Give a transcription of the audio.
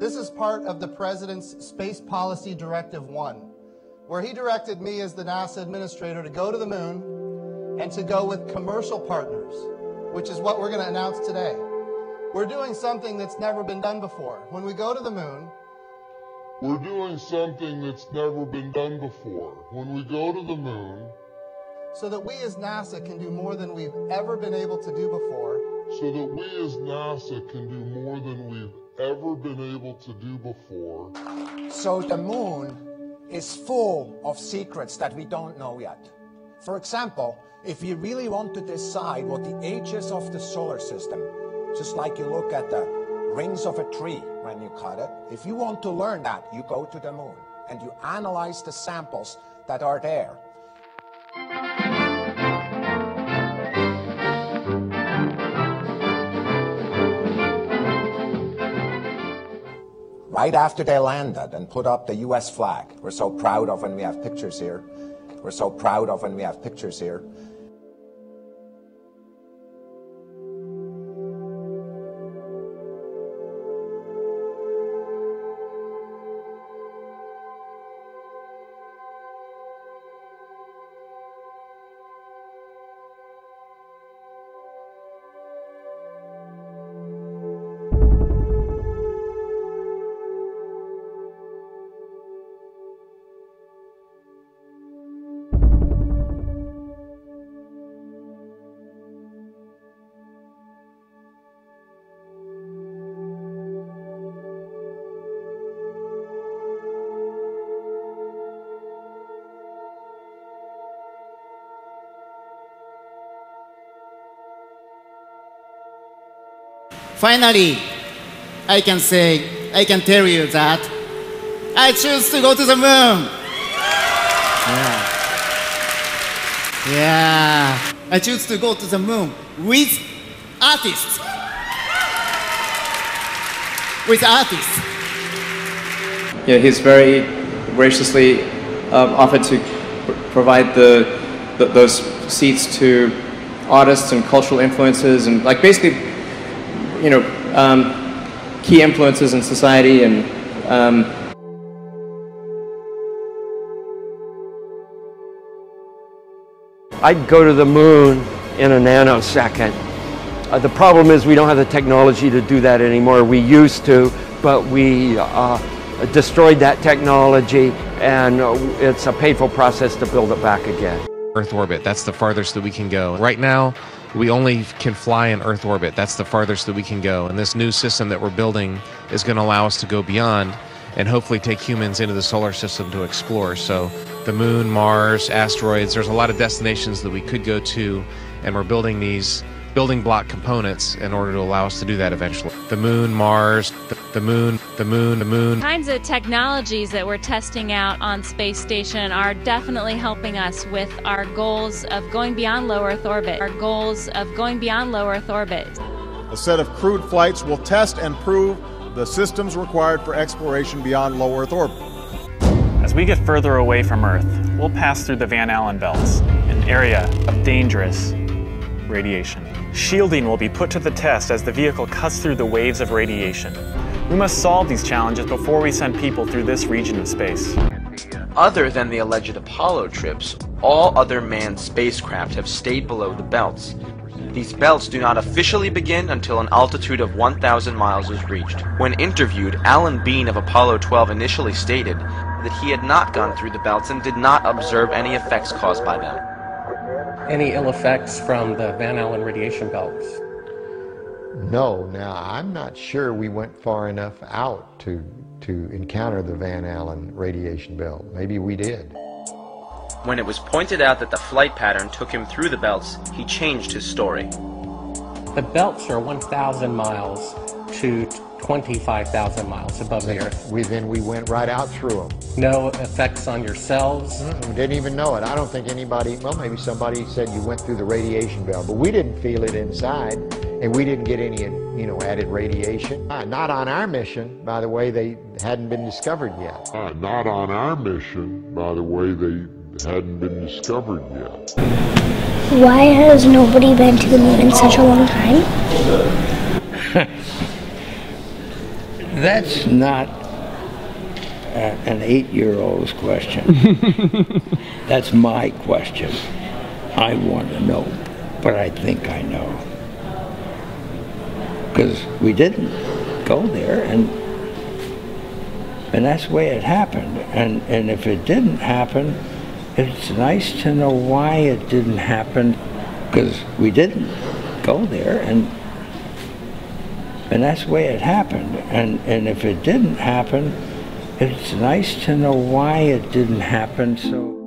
This is part of the President's Space Policy Directive 1, where he directed me as the NASA administrator to go to the moon and to go with commercial partners, which is what we're going to announce today. We're doing something that's never been done before. When we go to the moon, we're doing something that's never been done before. When we go to the moon, so that we as NASA can do more than we've ever been able to do before. So that we as NASA can do more than we've ever been able to do before. So the moon is full of secrets that we don't know yet. For example, if you really want to decide what the age is of the solar system, just like you look at the rings of a tree when you cut it, if you want to learn that, you go to the moon and you analyze the samples that are there. Right after they landed and put up the US flag, we're so proud of when we have pictures here. We're so proud of when we have pictures here. Finally, I can tell you that I choose to go to the moon. Yeah. I choose to go to the moon with artists. Yeah, he's very graciously offered to provide those seats to artists and cultural influences and like basically, you know, key influences in society and I'd go to the moon in a nanosecond. The problem is we don't have the technology to do that anymore. We used to, but we destroyed that technology and it's a painful process to build it back again. Earth orbit, that's the farthest that we can go. Right now, we only can fly in Earth orbit. That's the farthest that we can go. And this new system that we're building is going to allow us to go beyond and hopefully take humans into the solar system to explore. So the moon, Mars, asteroids, there's a lot of destinations that we could go to, and we're building these building block components in order to allow us to do that eventually. The moon, Mars, the moon. The kinds of technologies that we're testing out on space station are definitely helping us with our goals of going beyond low Earth orbit. A set of crewed flights will test and prove the systems required for exploration beyond low Earth orbit. As we get further away from Earth, we'll pass through the Van Allen belts, an area of dangerous radiation. Shielding will be put to the test as the vehicle cuts through the waves of radiation. We must solve these challenges before we send people through this region of space. Other than the alleged Apollo trips, all other manned spacecraft have stayed below the belts. These belts do not officially begin until an altitude of 1,000 miles is reached. When interviewed, Alan Bean of Apollo 12 initially stated that he had not gone through the belts and did not observe any effects caused by them. Any ill effects from the Van Allen radiation belts? No. Now, I'm not sure we went far enough out to encounter the Van Allen radiation belt. Maybe we did. When it was pointed out that the flight pattern took him through the belts, he changed his story. The belts are 1,000 miles to 25,000 miles above the Earth. Then we went right out through them. No effects on your cells? We didn't even know it. I don't think anybody, well, maybe somebody said you went through the radiation belt, but we didn't feel it inside, and we didn't get any, added radiation. Not on our mission, by the way, they hadn't been discovered yet. Not on our mission, by the way, they hadn't been discovered yet. Why has nobody been to the moon in such a long time? That's not an 8-year-old's question. That's my question. I want to know, but I think I know. Because we didn't go there, and that's the way it happened. And if it didn't happen, it's nice to know why it didn't happen, because we didn't go there, and that's the way it happened. And if it didn't happen, it's nice to know why it didn't happen. So.